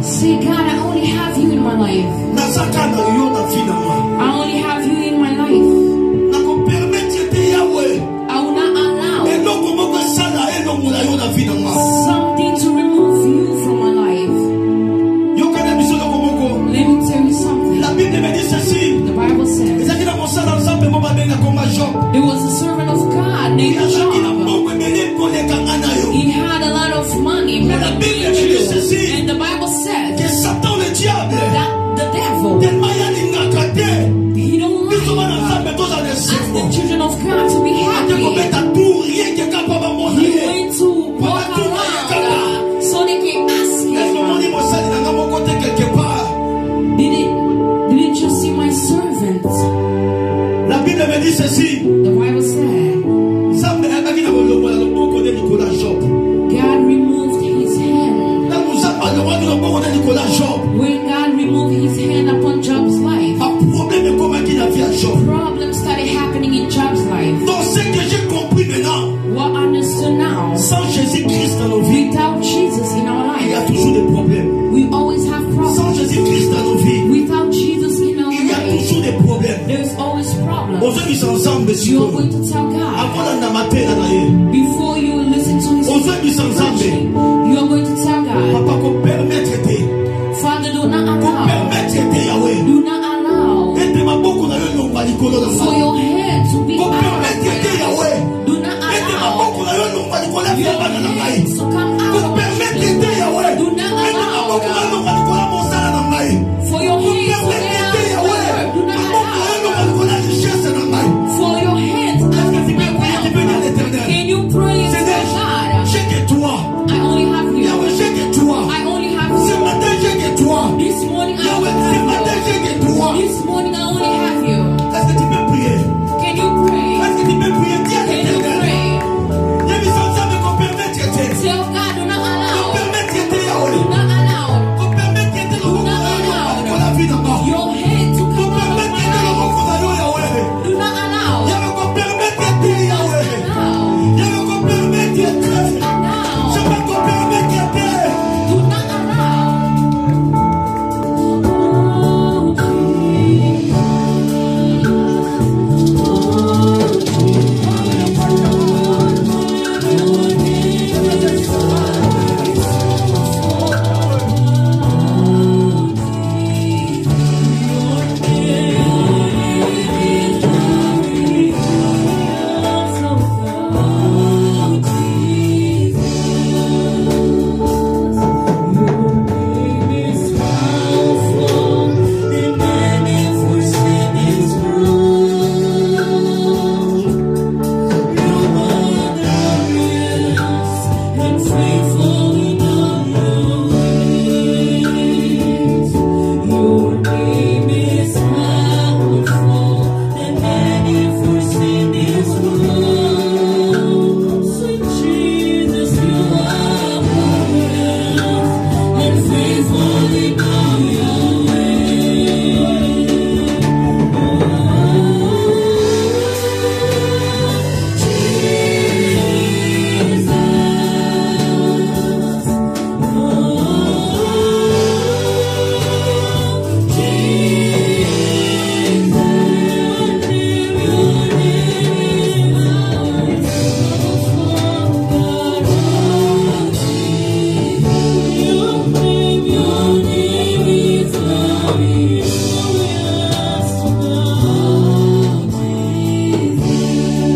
Say, God, I only have you in my life. I only have you in my life. I will not allow something to remove you from my life. Let me tell you something. The Bible says there was a servant of God named Job. He had a lot of money, and the Bible says that the devil likola Job. When God removed his hand upon Job's life, Problème ekomaki na vie ya Job. problems started happening in Job's life. Donc ce que j'ai compris maintenant, What I understood now, sans Jésus-Christ dans nos vies, without Jesus in our il y a life, toujours des problèmes. we always have Sans problems. Jésus-Christ dans nos vies, Without Jesus in our il y a life, toujours des problèmes. there's always problems. Aujourd'hui, ils sont ensemble, You monsieur. are going to tell God, Avant la matin, là, là, before you listen to his aujourd'hui, ils sont ensemble. preaching, you are going to tell God, Papa, qu'on permette de Father, do not qu'on allow, permette de Yahweh. do not allow Et ma beaucoup dans le nom de Nicolas dans for ça. your hand to be Qu'on out of permette my de life. Yahweh. Do not Et ma allow beaucoup dans le nom de Nicolas your dans la hands to come out qu'on of my permette life. de Yahweh. Do not Et ma allow beaucoup dans le nom de Nicolas mon sang dans la for your hands to get out of my work. Do not allow for your hands out of my wealth. Can you pray and say, God, J'ai que toi. I only have you. Yahweh, j'ai que toi. I only have Ce you. matin, j'ai que toi. This morning I Yahweh, only ce matin, have j'ai you. que toi. This morning I only have you. Est-ce que tu peux prier? Can you pray? Est-ce que tu peux prier? Dis à Can you l'Éternel. pray? Il y a des ensemble qu'on permette de t'aider. Tell God, do not Qu'on allow. permette de t'aider, Do Yahweh. not allow Qu'on permette de t'aider, Yahweh. La vie d'en bas. your hand to Qu'on come out of permette my de t'aider, life. Yahweh. Do not allow. Yahweh, qu'on permette de t'aider, Yahweh. Allow. Yahweh, qu'on permette de t'aider. Je Allow. veux qu'on permette de t'aider. Do not allow.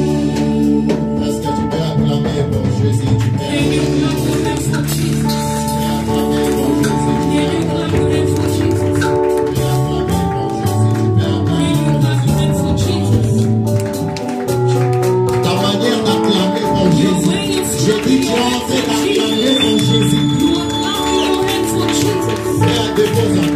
Est-ce que tu peux acclamer pour Jésus? Tu peux acclamer pour Jésus. Tu peux acclamer pour Jésus. Tu peux acclamer pour Jésus. Ta manière d'acclamer pour Jésus. J'ai dit, tu as en fait d'acclamer pour Jésus. Fais un déposant.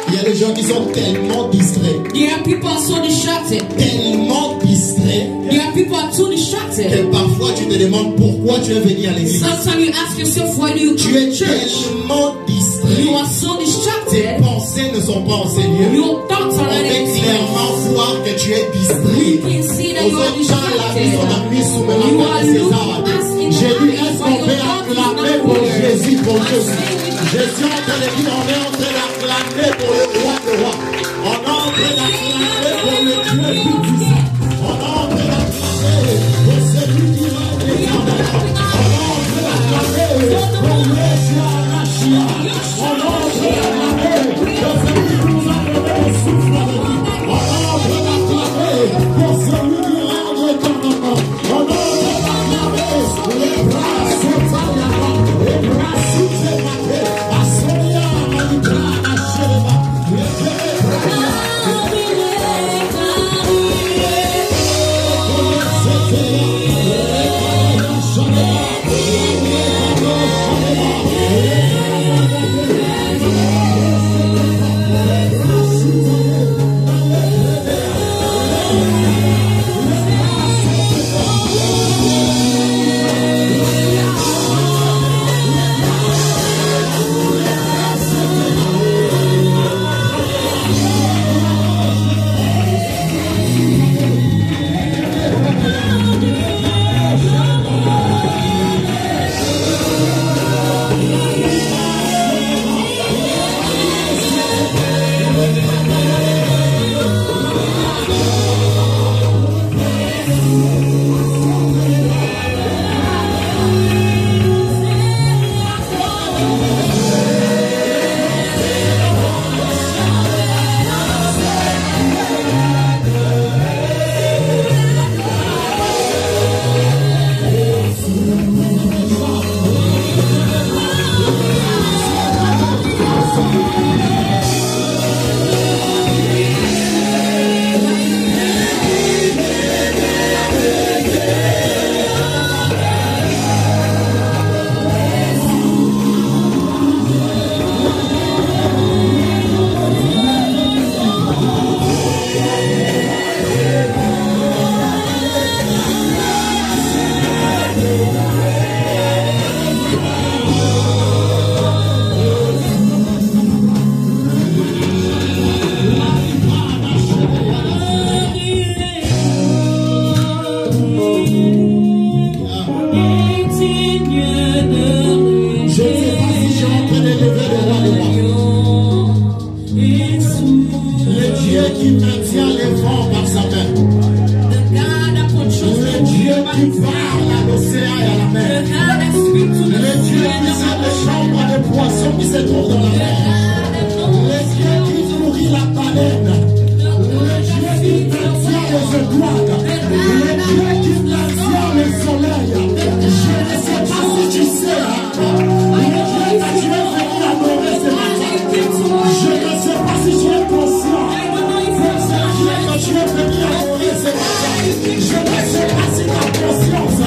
Il y a des gens qui sont tellement distraits. There are people are so distracted. Tellement distraits. There are people are too distracted. Et parfois tu te demandes pourquoi tu es venu à l'église. Sometimes you ask yourself, why do you Tu come es to church? tellement distrait. You are so distracted. Tes pensées ne sont pas en Seigneur. Your thoughts are On not peut in clairement voir que tu es We distrait. can see that you are Aujourd'hui, dans la vie, on a distracted. mis sous mes You mains are César. looking us in J'ai the dit, eyes est-ce while qu'on your peut God is acclamer not pour here. Jésus, pour I Jésus? say we Je suis en train de dire, on est en train d'acclamer pour le roi de roi. On est en train d'acclamer pour le Dieu tout-puissant. On est en train d'acclamer pour celui qui règne éternellement. On est en train d'acclamer pour Yeshua Mashiach. On est en train d'acclamer pour celui qui nous a donné le souffle de vie. On est en train d'acclamer pour celui qui règne éternellement. On est en train d'acclamer les bras sont taillés, les bras sont émaillés. Assonia, Maïtra, Acheva, les bras. Je ne sais pas si je suis en train d'élever le roi des rois. Le Dieu qui maintient les vents par sa main. Le Dieu qui parle à l'océan et à la mer. Le Dieu qui sait les chambres des poissons qui se trouvent dans la mer. Le Dieu qui nourrit la baleine. Le Dieu qui maintient les étoiles. Le Dieu qui maintient le soleil. Je ne sais pas si tu sais. Le Dieu que tu es venu adorer ce matin. Je ne sais pas si tu es conscient. C'est le Dieu que tu es venu adorer ce matin. Je ne sais pas si tu as conscience.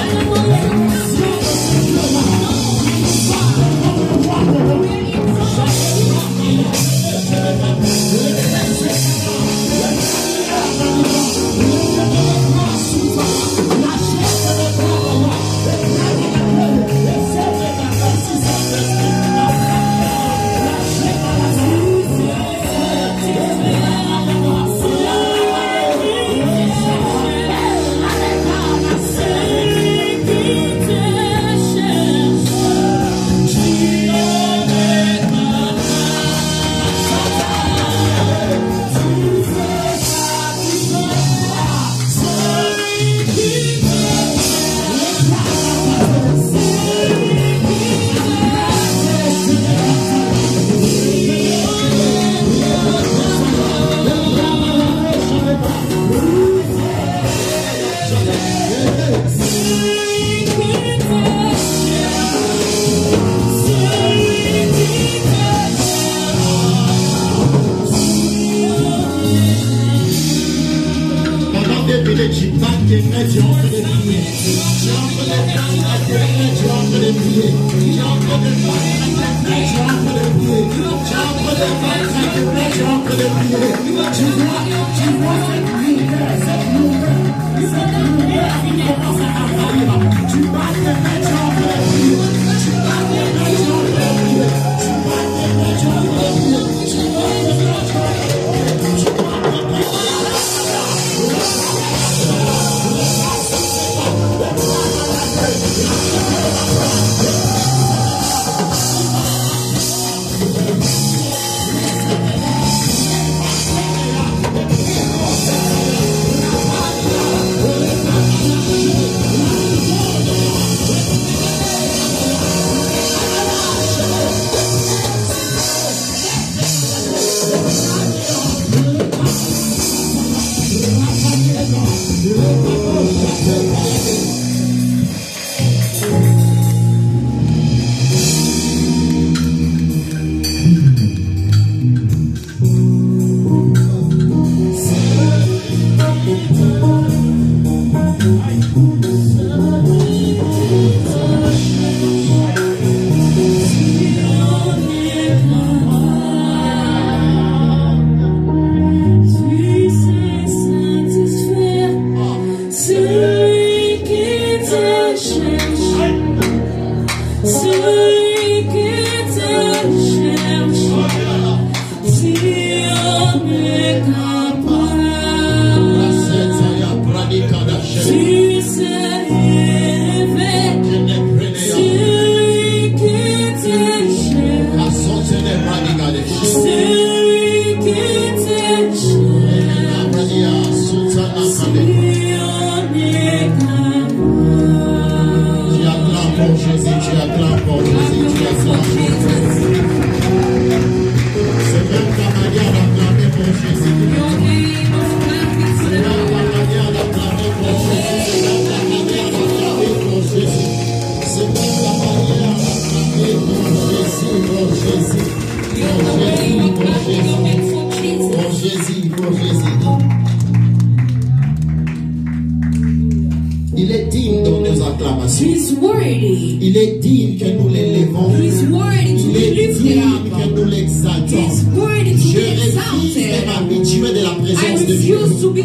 Il est digne de nos acclamations. He's worthy. Il est digne que nous l'élevons. He's worthy to Il be est lifted digne up. que nous l'exaltons. He's worthy to Je be refuse de exalted. m'habituer de la I présence de Dieu. refuse to be.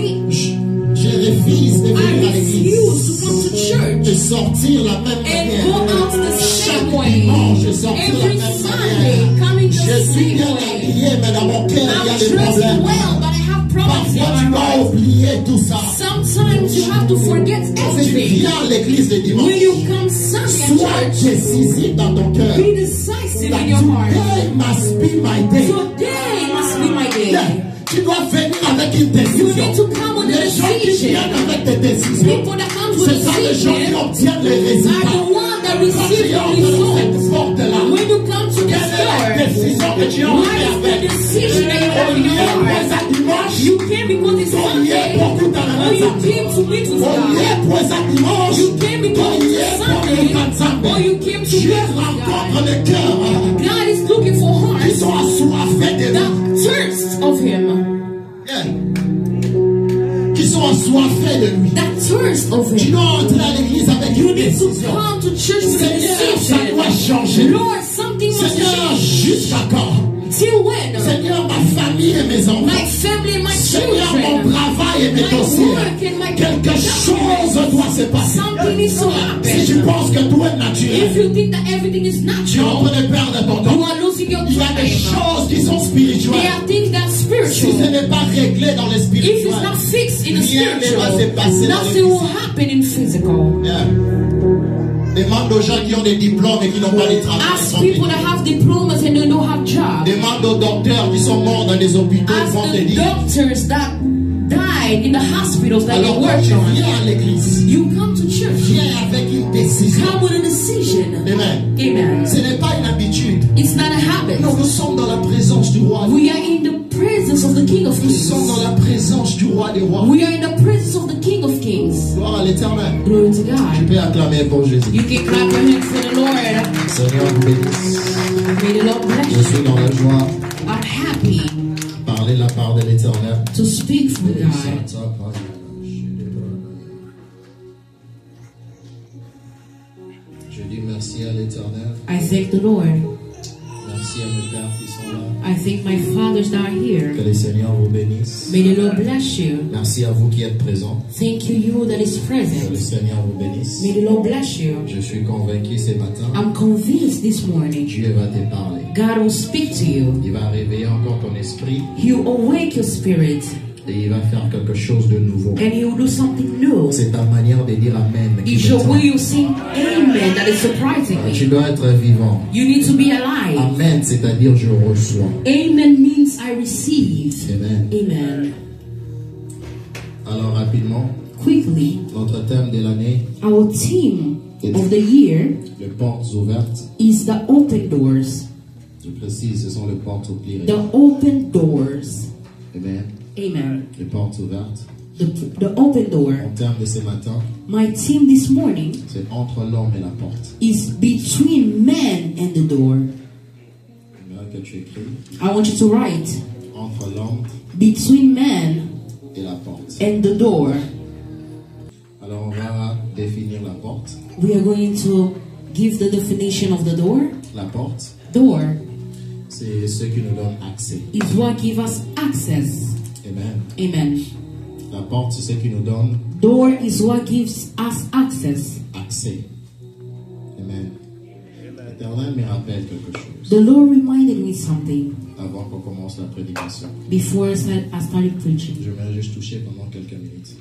Je refuse de I venir à l'église refuse to come to church de sortir la même and manière. go out the Chaque same way. dimanche, sortir la Every même Sunday, manière. coming the Je suis same bien way. habillé, mais dans mon cœur, il y a I'm des dressed problèmes. well, but I have problems Parfois, tu in my vas life. oublier tout ça. Sometimes Sometimes you have to forget everything. Viens à l'église de dimanche. When you come Sunday Sois at church, décisif dans ton cœur. be decisive That in your heart. today must be my day. Today must be my day. Yeah. Tu dois venir avec une You décision. need to come with a Les gens qui decision. viennent avec des décisions, People that come with ce a sont les gens qui decision obtiennent les are résultats. the ones that Quand receive tu the entres dans cette results. porte-là, When you come to quelle this est la door, décision que tu as what prise is the avec? decision that you have Au in your lieu pour heart? ça dimanche, You came because it's au lieu Sunday, pour tout à or you came to meet with au lieu God. pour ça dimanche, You came because au lieu it's pour Sunday, tout ensemble. or you came to Dieu meet with rencontre God. le cœur God is looking for qui hearts sont assoiffés de lui. that thirst of Him. Yeah. Qui sont assoiffés de lui. That thirst of Tu Him. dois entrer à l'église avec You une need to décision. come to church with a Seigneur, ça doit decision. changer. Lord, something must Seigneur, change. jusqu'à quand? Till when? Seigneur, ma famille et mes enfants. My family and my Seigneur, mon children. travail et mes My dossiers. work and my Quelque chose doit se passer. Something needs to Si tu happen. penses que tout est If naturel, you think that everything is tu es en natural, train de perdre ton you temps. are losing your Il y a des time. choses qui sont There spirituelles. are things that's Si ce spiritual. n'est pas réglé dans le If it's spirituel, not fixed in the rien ne va se spiritual, passer dans le nothing will physique. happen in physical. Yeah. Demande aux gens qui ont des diplômes et qui n'ont pas de travail. Ask people that have diplomas and they don't have jobs. Demande aux docteurs qui sont morts dans les hôpitaux, ils Ask vont te the dire. doctors that died in the hospitals that they Alors quand worked tu on. viens à l'église, You come to church. viens avec une décision. Come with a decision. Amen. Amen. Ce n'est pas une habitude. It's not a habit. Non, nous sommes dans la présence du roi. We are in the presence of the King of Nous sommes dans Kings. la présence du roi des rois. We are in the presence of the King of Kings. Gloire à l'éternel. Glory to Tu God. peux acclamer pour Jésus. You can clap your hands for the Lord. Seigneur vous bénisse. May the Lord bless Je you. suis dans la joie. I'm happy Parler la part de l'éternel. to speak from God. Je dis merci à l'éternel. I thank the Lord. Merci à mes pères qui sont là. I thank my fathers that are Que here. le Seigneur vous bénisse. May the Lord bless you. Merci à vous qui êtes présents. Thank you that is Que le present. Seigneur vous bénisse. May the Lord bless you. Je suis convaincu ce matin, I'm convinced this morning Dieu va te parler. God will speak to you. Il va réveiller encore ton esprit He will awake your spirit et il va faire quelque chose de nouveau. and He will do something new. C'est ta manière de dire Amen. qui It's your m'étonne. way you sing Amen that is surprising Tu me. dois être vivant. You need to be alive. Amen, c'est-à-dire je reçois. Amen means I receive. Amen. Amen. Alors rapidement, Quickly, notre thème de l'année, our theme of the year les portes ouvertes. is the open doors. Je précise, ce sont les portes au pluriel. The open doors. Amen. Amen. Les portes ouvertes. The open door. Mon terme de ce matin, My theme this morning c'est entre l'homme et la porte. is between man and the door. J'aimerais que tu écris I want you to write entre l'homme between man et la porte. and the door. Alors on va définir la porte. We are going to give the definition of the door. La porte, Door c'est ce qui nous donne accès. is what gives us access. Amen. Amen. La porte, c'est ce qui nous donne Door is what gives us access. accès. Amen. L'Éternel me rappelle quelque chose The Lord reminded me something avant qu'on commence la prédication. before I started preaching. Je vais juste toucher pendant quelques minutes.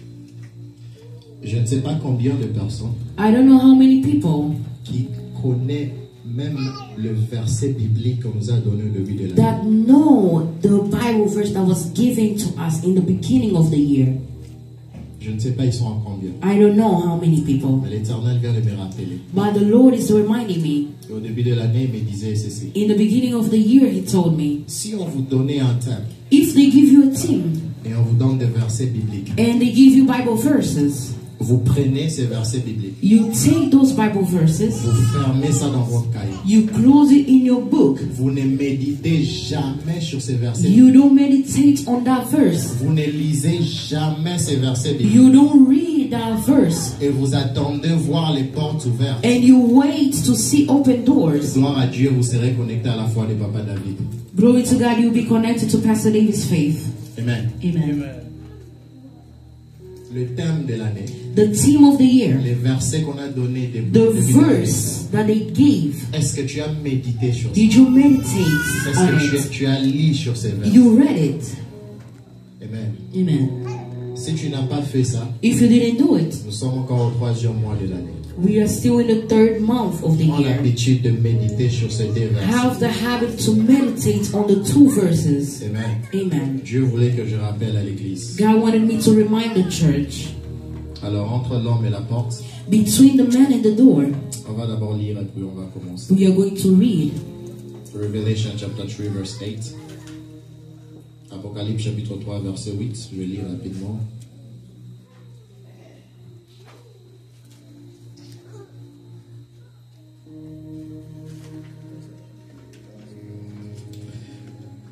Je ne sais pas combien de personnes I don't know how many people qui connaissent même le verset biblique qu'on nous a donné au début de l'année. that know the Bible verse that was given to us in the beginning of the year. Je ne sais pas ils sont en combien. I don't know how many people, Mais l'Éternel vient de me rappeler. but the Lord is reminding me. Et au début de l'année, il me disait ceci. In the beginning of the year, He told me, Si on vous donnait un thème if they give you a team et on vous donne des versets bibliques, and they give you Bible verses, vous prenez ces versets bibliques, you take those Bible verses, vous fermez ça dans votre cahier. you close it in your book. Vous ne méditez jamais sur ces versets You bibliques. don't meditate on that verse. Vous ne lisez jamais ces versets bibliques. You don't read that verse. Et vous attendez voir les portes ouvertes. And you wait to see open doors. Gloire à Dieu, vous serez connecté à la foi de Papa David. Glory to God, you'll be connected to Pastor David's faith. Amen. Amen. Le thème de l'année, The theme of the year, les versets qu'on a donnés depuis the le début de l'année. verse that they gave. Est-ce que tu as médité sur ça? Did you meditate Est-ce on que it? tu as lu sur ces versets? You read it. Amen. Amen. Si tu n'as pas fait ça, if you didn't do it, nous sommes encore au 3e mois de l'année. we are still in the 3rd month of the Prends year. l'habitude de méditer sur ces deux Have versets. the habit to meditate on the 2 verses. Amen. Amen. Dieu voulait que je rappelle à l'église. God wanted me to remind the church. Alors, entre l'homme et la porte, Between the man and the door, on va d'abord lire et puis on va commencer. we are going to read Revelation chapter 3 verse 8. Apocalypse chapitre 3 verset 8. Je vais lire rapidement.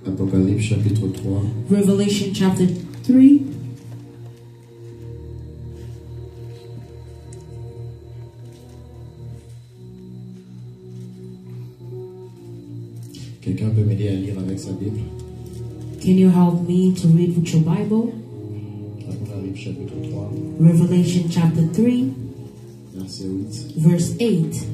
Apocalypse chapitre 3. Revelation chapter 3. Quelqu'un peut m'aider à lire avec sa Bible? Can you help me to read with your Bible? Apocalypse chapitre 3 Revelation chapter 3, verset 8. verse 8.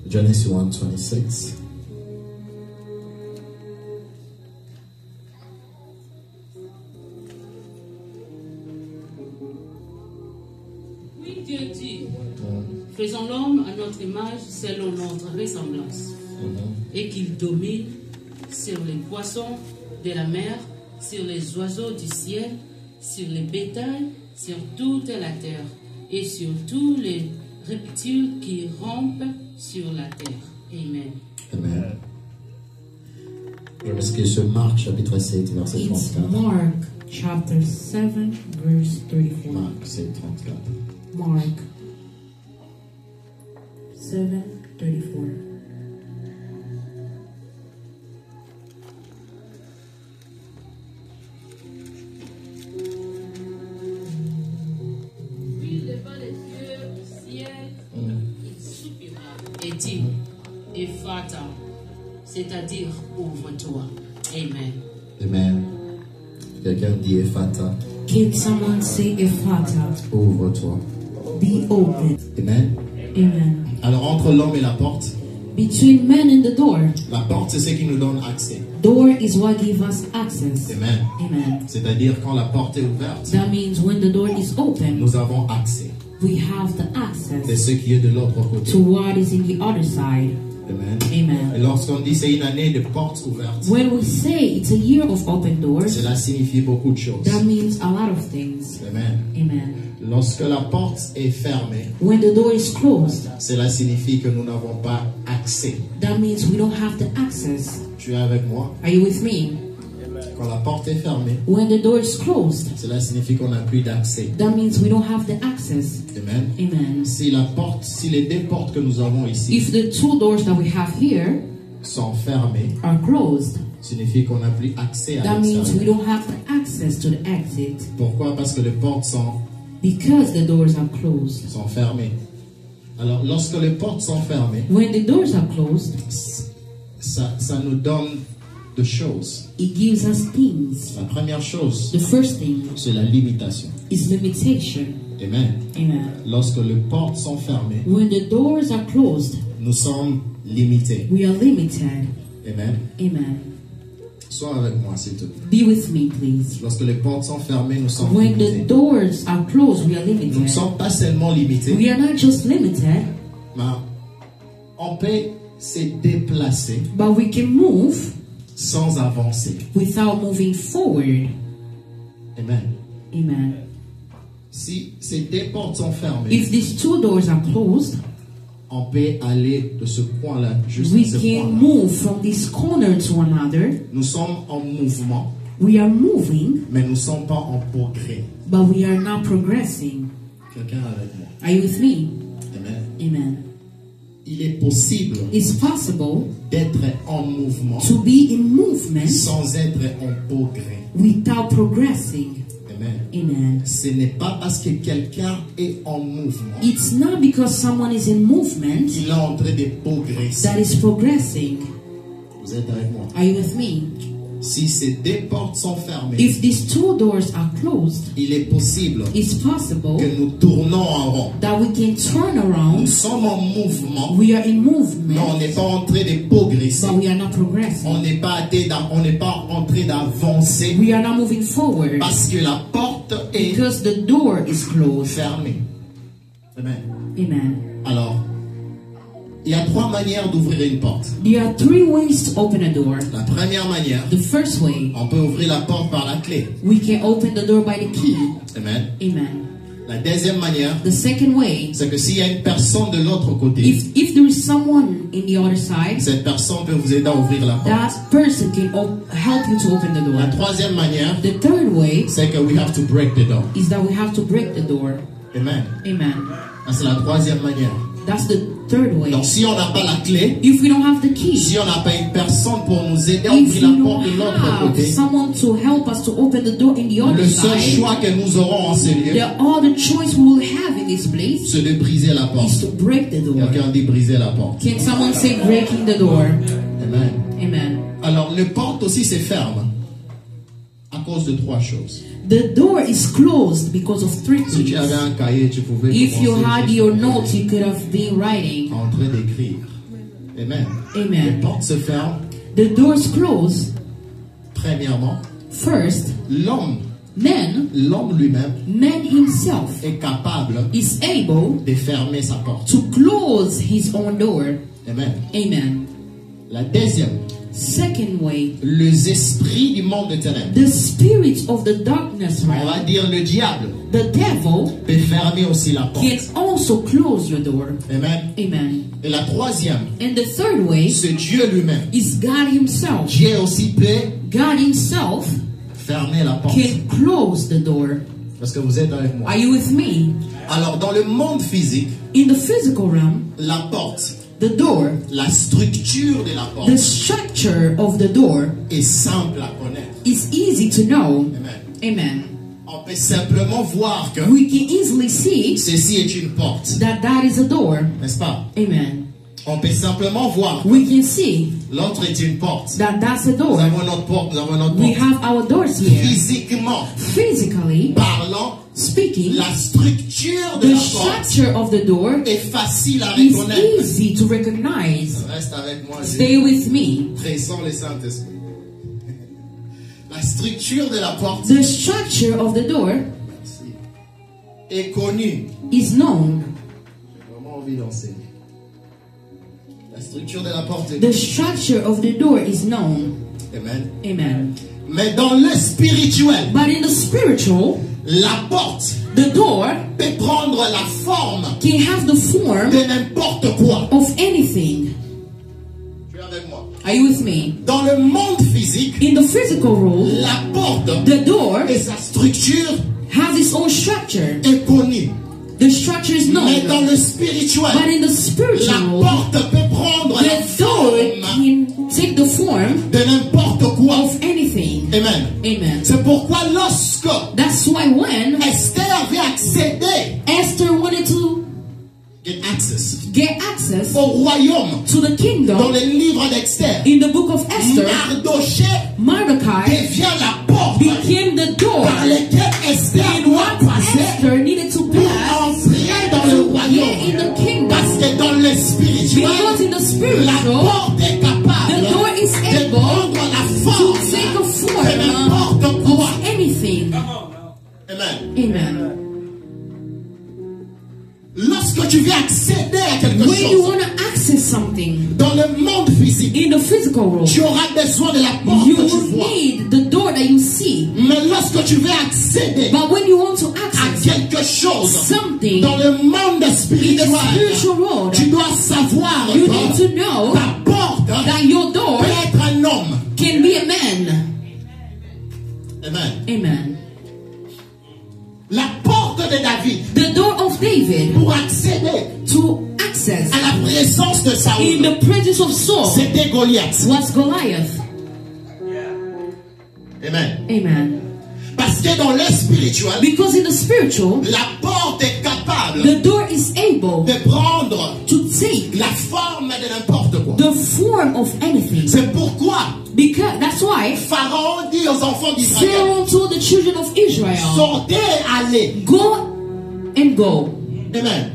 Genesis 1:26. Oui, Dieu dit, faisons l'homme à notre image selon notre ressemblance, et qu'il domine sur les poissons de la mer, sur les oiseaux du ciel, sur les bétails, sur toute la terre, et sur tous les reptiles qui rampent sur la terre. Amen. Amen. Je m'excuse, sur Marc chapitre 7 verset It's 34. Mark chapter 7, verse 34. Marc 7, 34. Mark 7, 34. Puis levant les yeux au ciel, il soupira et dit, Ephata, c'est-à-dire ouvre-toi. Amen. Amen. Quelqu'un dit Ephata, Can someone say Ephata? ouvre-toi. Be open. Amen. Amen. Alors entre l'homme et la porte, Between man and the door, la porte c'est ce qui nous donne accès. door is what gives us access. Amen. Amen. C'est-à-dire quand la porte est ouverte, That means when the door is open, nous avons accès. we have the C'est access ce qui est de l'autre côté. to what is in the other side. Amen. Amen. Et lorsqu'on dit c'est une année de portes ouvertes, When we say it's a year of open doors, cela signifie beaucoup de choses. that means a lot of things. Amen. Amen. Lorsque la porte est fermée, When the door is closed, cela signifie que nous n'avons pas accès. that means we don't have the access. Tu es avec moi? Are you with me? Quand la porte est fermée, When the door is closed, cela signifie qu'on n'a plus d'accès. that means we don't have the access. Amen. Amen. Si les deux portes que nous avons ici If the 2 doors that we have here sont fermées, are closed, signifie qu'on n'a plus accès à that means we l'extérieur. don't have the access to the exit. Pourquoi? Parce que les portes Because the doors are closed. sont fermées. Alors, lorsque les portes sont fermées, When the doors are closed, ça nous donne deux choses. it gives us things. La première chose, The first thing c'est la limitation. is limitation. Amen. Amen. Lorsque les portes sont fermées, When the doors are closed, nous sommes limités. we are limited. Amen. Amen. Sois avec moi, s'il te plaît. Be with me, please. Lorsque les portes sont fermées, nous sommes When the limités. doors are closed, we are Nous ne limited. sommes pas seulement limités, We are not just limited, mais on peut se déplacer but we can move sans avancer. without moving forward. Amen. Amen. Si ces deux portes sont fermées, If these 2 doors are closed, on peut aller de ce coin-là jusqu'à we ce can coin-là. move from this corner to another. Nous sommes en mouvement, We are moving, mais nous ne sommes pas en progrès. but we are not progressing. Quelqu'un avec moi. Are you with me? Amen. Amen. Il est possible It's possible d'être en mouvement to be in movement sans être en progrès. without progressing. Amen. Amen. Ce n'est pas parce que quelqu'un est en mouvement It's not because someone is in movement qu'il est en train de progresser. that is progressing. Vous êtes avec moi? Are you with me? Si ces deux portes sont fermées, If these two doors are closed, il est possible it's possible que nous tournons en rond. that we can turn Nous around. sommes en mouvement, We are in mais on movement, n'est pas en train de progresser. but we are not progressing. On n'est pas en train d'avancer We are not moving forward parce que la porte est because the door is closed. fermée. Amen. Amen. Alors, il y a trois manières d'ouvrir une porte. There are three ways to open a door. La première manière, The first way, on peut ouvrir la porte par la clé. we can open the door by the key. Amen. Amen. La deuxième manière, The second way, c'est que s'il y a une personne de l'autre côté, if there is someone in the other side, cette personne peut vous aider à ouvrir la porte. that person can help you to open the La door. troisième manière, The third way c'est que we have to break the door. is that we have to break the door. Amen. Amen. Ça, c'est la troisième manière. That's the third way. Donc, si on n'a pas la clé, If we don't have the key, si on n'a pas une personne pour nous aider à if ouvrir we la porte don't de l'autre have côté, someone to help us to open the door in the other le seul side, choix que nous aurons en ce lieu, the other choice we will have in this place c'est de briser la is porte. to break the door. Quelqu'un dit briser la porte. Can someone say breaking the door? Amen. Amen. Alors, les portes aussi se ferment à cause de trois choses. The door is closed because of three Si tu things. avais un cahier, tu pouvais If you commencer had juste your notes, you could have been writing. en train d'écrire. Amen. Les Amen. portes se ferment. The door is closed. Premièrement, First, l'homme lui-même man himself est capable is able de fermer sa porte. to close his own door. Amen. Amen. La deuxième, Second way, les esprits du monde de ténèbres, the spirit of the darkness on realm, va dire le diable, the devil, peut fermer aussi la porte. can also close your door. Amen. Amen. Et la troisième, And the third way c'est Dieu lui-même. is God himself. Dieu aussi peut God himself fermer la porte. can close the door. Parce que vous êtes avec moi. Are you with me? Alors, dans le monde physique, In the physical realm, la porte, the door, la structure de la the porte structure of the door est simple à connaître. is easy to know. Amen. Amen. On peut simplement voir que We can easily see ceci est une porte, that is a door. n'est-ce pas? Amen. On peut simplement voir que We can see l'autre est une porte. that's a Nous door. avons notre porte, nous avons notre We porte. have our doors here. Physiquement Physically parlant, speaking, la structure de the la porte structure of the door est facile à is reconnaître. easy to recognize. Reste avec moi, Stay with me. Tressons le Saint-Esprit. La structure de la porte The structure of the door est connue. is known. J'ai vraiment envie d'enseigner. La structure de la porte est The structure of the door is known. Amen. Amen. Mais dans le spirituel, But in the spiritual, la porte the door peut prendre la forme can have the form de n'importe quoi. of anything. Tu es avec moi? Are you with me? Dans le monde physique, In the physical world, la porte the door et sa structure has its own structure. est connue. The structure is known. Mais dans le spirituel, But in the la spiritual world, porte peut prendre la the door forme can take the form de n'importe quoi. of anything. Amen. Amen. C'est pourquoi lorsque That's why when Esther avait accédé Esther wanted to get access get access au royaume, to the dans kingdom, le livre d'Esther, in the book of Esther, Mardoché Mordecai devient la porte became the door par laquelle Esther in doit what passer Esther needed to pour pass entrer dans le to get royaume. in the kingdom. Parce que dans le spirituel, Because in the la spiritual, porte est capable the door is de able prendre la to forme take a de form n'importe quoi. of anything. Amen. Amen. Lorsque tu veux accéder à quelque When you chose want to access something dans le monde physique, in the physical world, tu auras besoin de la porte you que tu will vois. need the door that you see. Mais lorsque tu veux accéder But when you want to à access quelque chose something dans le monde in the spirituel, spiritual world, tu dois savoir you que need to know ta porte that your door peut être un homme. can be a man. Amen. Amen. La porte de David The door of David pour accéder to access à la présence de in Saoul, the presence of Saul c'était Goliath. was Goliath. Amen. Amen. Parce que dans le spirituel, Because in the spiritual, la porte est capable the door is able de prendre to take la forme de n'importe quoi. the form of anything. C'est pourquoi Because that's why Pharaon dit aux enfants d'Israël, Pharaoh told the children of Israel, sortez, allez. go and go. Amen.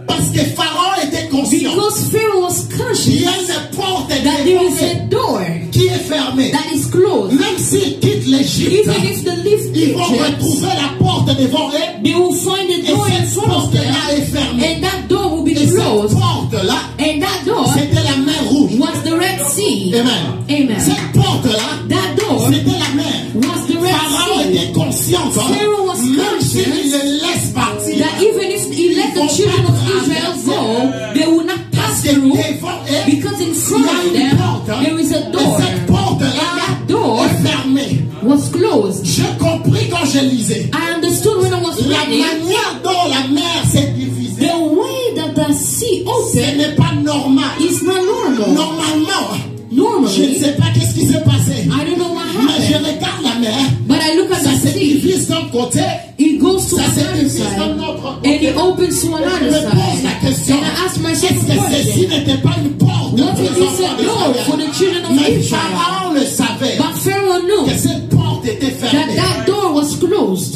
Parce que Pharaon était conscient. Because Pharaoh was Il y conscious a une porte that there is a déformée door qui est fermée. that is closed. Même s'ils quittent l'Égypte, Even if they leave ils vont Egypt, retrouver la porte devant eux. they will find the Et door in cette front of porte-là est them, fermée. and that door will be Et cette closed. porte-là, And that door c'était la mer rouge. was the Red Sea. Amen. Amen. Cette porte-là, That door c'était la mer. was the Red Pharaon Sea. était conscient, Pharaoh was même s'il conscious le laisse partir, that even if he let the children of Israel go, they will not pass parce que through, devant eux, because in front il y a of une them porte, there is a et door, cette porte-là and that door est fermée. was closed. J'ai compris quand je lisais. I understood when I was La reading manière dont la mer s'est divisée, the way that the sea ce opened n'est pas normal. is not normal. Normalement, je ne Normally, sais pas qu'est-ce qui s'est passé, I don't know what mais je happened, regarde la mer, but I look at ça the se sea. divise d'un côté, It goes to ça se another divise d'un side, autre and côté. it opens to Je another me pose la side. question, And I ask myself est-ce a que ceci question. n'était pas une porte What pour if les it's a enfants door for the d'Israël? children of Mais Israel? Pharaon le savait, But Pharaoh que knew cette porte était that fermée. that door was closed.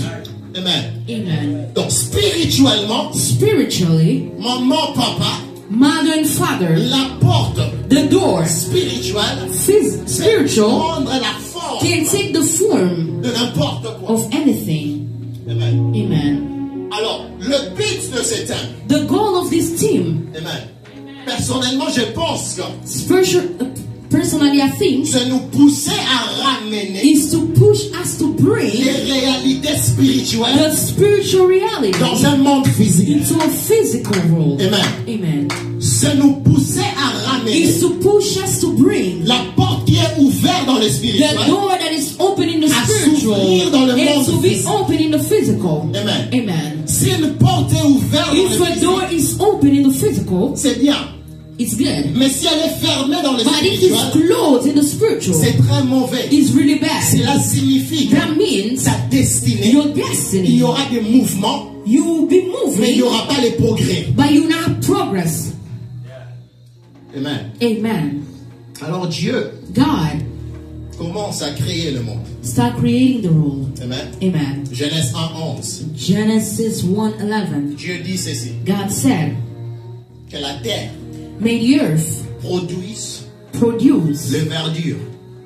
Amen. Amen. Donc spirituellement, Spiritually, maman, papa, mother and father, la porte the door, spirituelle spiritual, prendre la forme can take the form de n'importe quoi. of anything. Amen. Amen. Alors, le but de cet thème, The goal of this team, amen. Personnellement, je pense que personally I think, c'est nous pousser à ramener is to push us to bring les réalités spirituelles the spiritual reality dans un monde physique. into a physical world. Amen. Amen. C'est nous pousser à ramener Is to push us to bring la porte qui est ouverte dans le the spirituel. door that is open in the À spiritual s'ouvrir dans le and monde to be physique. open in the physical. Amen. Amen. Si une porte est ouverte dans If le a physique, door is open in the physical, c'est bien. it's good. Mais si elle est fermée dans le But if it's spirituel, closed in the spiritual, c'est très mauvais. it's really bad. Cela signifie que That means ta destinée, your il destiny, y aura des mouvements, you will be mais il n'y moving, aura pas les progrès. but you will not have progress. Amen. Amen. Alors Dieu God commence à créer le monde. start creating the world. Amen. Amen. Genèse 1:11. Genesis 1:11. Dieu dit ceci, God said, que la terre may the earth produise produce le verdure.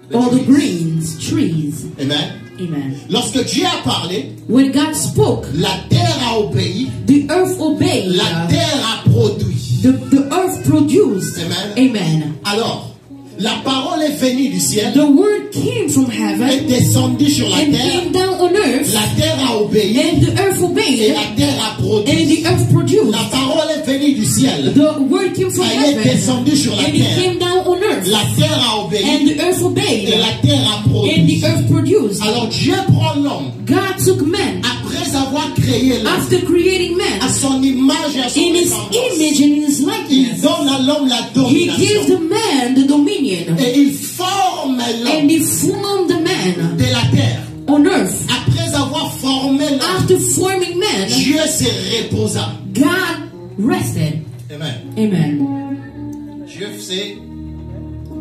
le all the trees. greens, trees. Amen. Amen. Lorsque Dieu a parlé, When God spoke, la terre a obéi, the earth obeyed. la terre a produit. The earth produced. Amen. Amen. Alors, la parole est venue du ciel, The word came from est heaven descendue sur la and terre, came down on earth, la terre a obéi and the earth et obeyed, la terre a and produit. the earth produced. La parole est venue du ciel, The word came from elle est heaven descendue sur la and it terre. came down on earth, La terre a and obéi the earth obeyed, et la terre a and the produit. earth produced. Alors Dieu prend l'homme, God took man après avoir créé l'homme, after creating à man son image et à son in his ressemblance. image and in his Il likeness. donne à l'homme la He gives domination the man the dominion, et il forme and l'homme he formed the man de la terre. on earth. Après avoir formé l'homme, After forming man, Dieu se reposa. God rested. Amen. Amen. Dieu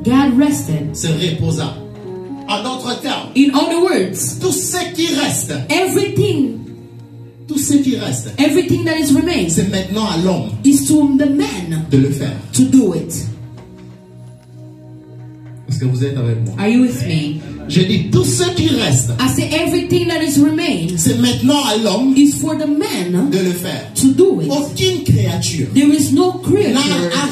God rested. se reposa. En d'autres termes, In other words, tout ce qui reste, everything that is remains c'est maintenant à l'homme is to the man de le faire. to do it. Est-ce que vous êtes avec moi? Are you with me? Je dis tout ce qui reste, I say everything that is remains c'est maintenant à l'homme is for the man de le faire. to do it. Aucune créature There is no n'a creature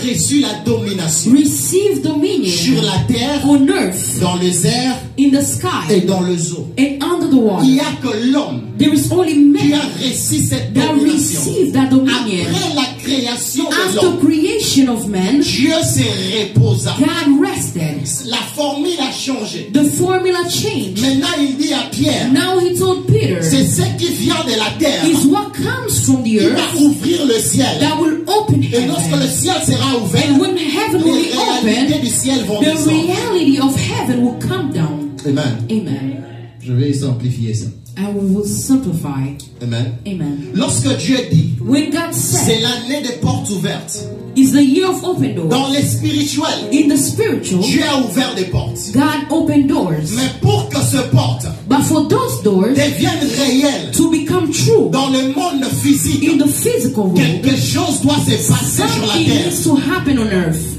reçu la domination receive sur dominion la terre, on earth, dans les airs in the et sky, dans les eaux. and under the Il water. n'y a que l'homme There is only qui a man reçu cette that domination. receive that dominion. Après la création de After l'homme, creation of man, Dieu se reposa. God rested. La formule a changé. The formula changed. Maintenant, il dit à Pierre, Now he told Peter, c'est ce qui vient de la terre is what comes from the qui va earth ouvrir le ciel. that will open Et lorsque le heaven. ciel sera ouvert, And when heaven will les be réalités open, du ciel vont the descendre. reality of heaven will come down. Amen. Amen. Je Je vais simplifier ça. And we will simplify. Amen. Amen. Lorsque Dieu dit, When God c'est said, l'année des portes ouvertes. it's the year of open doors. Dans les spirituels, In the spiritual, Dieu a ouvert des portes. God opened doors. Mais pour que ce porte But for those doors deviennent réelles to become true dans le monde physique, in the physical world, quelque chose doit se passer sur la something terre. needs to happen on earth.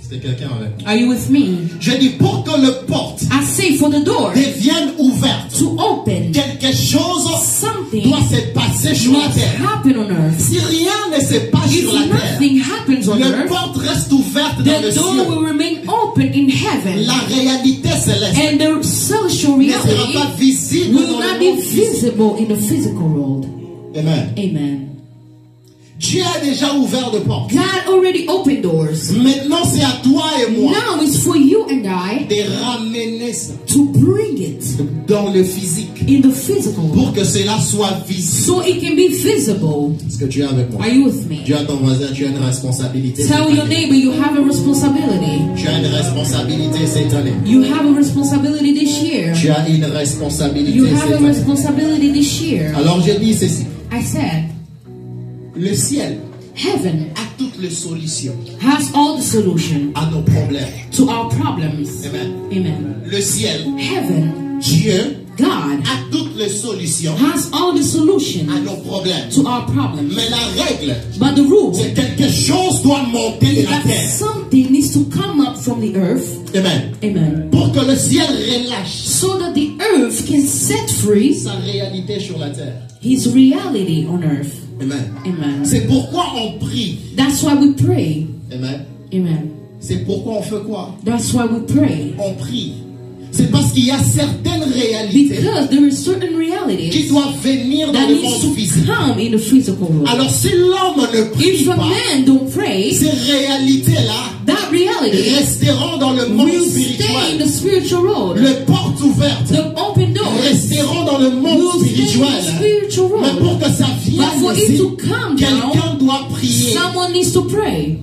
C'était quelqu'un avec moi. Are you with me? Je dis pour que le porte I say for the door devienne ouverte, to open, quelque chose something doit se passer sur la must terre. happen on earth. Si rien ne se passe If sur la terre, nothing happens on la earth, porte reste ouverte dans le the door ciel. will remain open in heaven, La réalité céleste and the social ne sera reality pas visible will dans not le be monde physique. visible in the physical world. Amen. Amen. Dieu a déjà ouvert de portes. God already opened doors. Maintenant, c'est à toi et moi Now it's for you and I de ramener ça to bring it dans le physique in the physical world pour que cela soit visible. so it can be visible. Est-ce que tu es avec moi? Are you with me? Dis à ton voisin, tu as une responsabilité. Tell cette your année. neighbor you have a responsibility. Tu as une responsabilité cette année. You have a responsibility this year. Tu as une responsabilité You cette have a année. responsibility this year. Alors je dis ceci. I said, Le ciel heaven a toutes les solutions has all the solution à nos problèmes. to our problems. Amen. Amen. Le ciel, Heaven, Dieu, God, a toutes les solutions has all the solution à nos problèmes. to our problems. Mais la règle, But the rule c'est quelque chose doit monter de la that terre. something needs to come up from the earth. Amen. Amen. Pour que le ciel relâche So that the earth can set free sa réalité sur la terre. his reality on earth. Amen. Amen. C'est pourquoi on prie. That's why we pray. Amen. Amen. C'est pourquoi on fait quoi? That's why we pray. On prie. C'est parce qu'il y a certaines réalités Because there is certain qui realities doivent venir dans that le needs monde to physique. come in the physical world. Alors si l'homme ne prie If a pas, man don't pray, ces réalités-là that reality resteront dans le monde will stay in spirituel. the spiritual world. Les portes ouvertes The open doors resteront dans le monde will stay in the spirituel. spiritual Mais world. pour que ça But vienne for it ici, to come quelqu'un down, doit prier. someone needs to pray.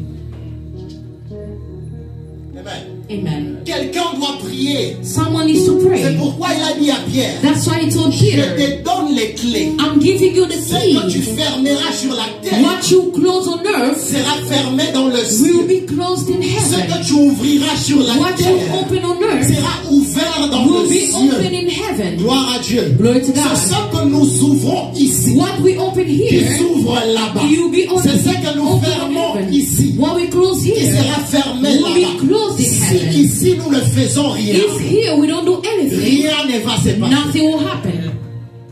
Amen. Amen. Quelqu'un doit prier. Someone needs to C'est pray. pourquoi il a dit à Pierre, That's why he told je Peter, te donne les clés. I'm giving you the Ce que tu keys. fermeras sur la terre What you close on earth sera fermé dans le will ciel. be closed in Ce heaven. que tu ouvriras sur la What you terre open on earth sera ouvert dans will le be open ciel. in heaven. Gloire à Dieu. Glory to C'est God. ce que nous ouvrons ici What we open qui here, s'ouvre là-bas. you'll be on C'est ce que nous open in fermons heaven. ici What we close qui here sera fermé will be là-bas. closed in Si heaven. ici nous ne faisons rien, If here we don't do anything, rien ne va se passer. nothing will happen.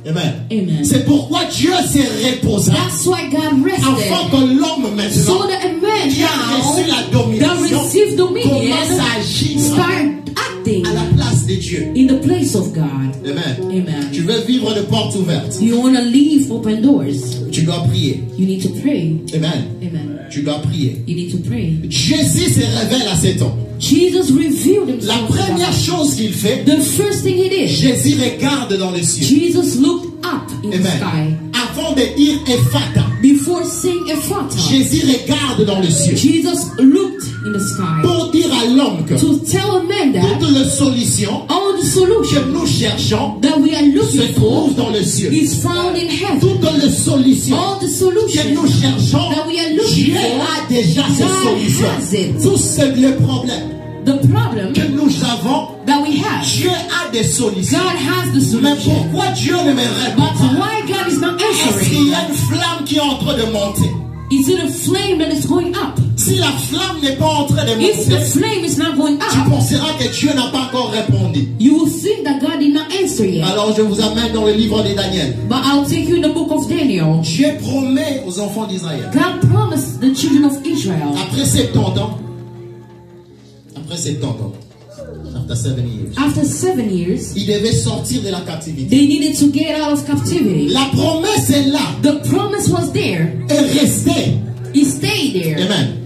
Amen. Amen. C'est pourquoi Dieu s'est reposé That's why God afin rested. que l'homme So maintenant that a man qui a reçu now la that domination receives dominion commence à agir start acting à la place de Dieu. in the place of God. Amen. Amen. Tu veux vivre de portes ouvertes. You want to leave open doors. Tu dois prier. You need to pray. Amen. Amen. Tu dois prier. You need to pray. Jésus se révèle à cet homme. Jesus revealed La himself. to première us. chose qu'il fait, The first thing he did, Jésus regarde dans les cieux. Jesus looked up in the Amen. sky. Avant de dire Ephata, Before saying Ephata, Jésus regarde dans les cieux Jesus looked in the sky pour dire à l'homme que to tell a man that toutes les solutions all the que solution nous cherchons that we are se looking for trouvent dans les cieux. is found in heaven. Toutes les solutions All the que solution nous cherchons, that we are looking Dieu for, a déjà ces God has solutions. it. Tous les problèmes The problem que nous avons, that we have, Dieu a des solutions. God has the Mais solution. pourquoi Dieu ne me répond But pas? why God is not Est-ce qu'il answering? y a une flamme qui est en train de monter? Is it a flame that is going up? Si la flamme n'est pas en train de If the monter, flame is not going tu up, penseras que Dieu n'a pas encore répondu. you will think that God did not answer yet. Alors je vous amène dans le livre de Daniel. But I'll take you in the book of Daniel. Dieu promet aux enfants d'Israël, God promised the children of Israel, après 70 ans, after 7 years, after 7 years, ils devaient sortir de la captivité. they needed to get out of captivity. La promesse est là, The promise was there. est restée. It stayed there. Amen.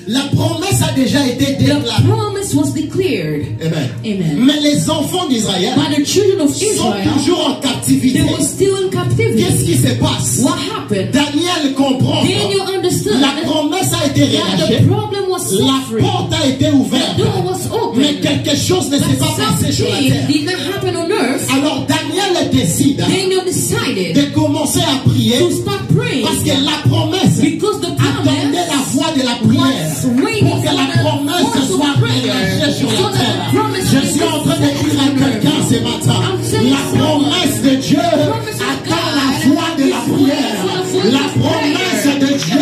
La promesse a déjà été The déclarée. promise was declared. Amen. Amen. Mais les enfants d'Israël But the children of sont Israel, toujours en captivité. they were still in captivity. Qu'est-ce qui se passe? What happened? Daniel comprend. Daniel understood La promesse a été that relâchée. the problem was La suffering. porte a été The ouverte. door was Mais open. quelque chose ne s'est But pas passé sur la something terre. did not happen on earth. Alors Daniel décide Daniel decided de commencer à prier to start praying parce que la promesse because the attendait la promise voix de la prière was waiting pour que for la the promesse voice soit of prayer. relâchée sur So la that the terre. promise Je will suis en train de be dire à quelqu'un ce matin, la promesse de Dieu attend la voix de la prière. La promesse de Dieu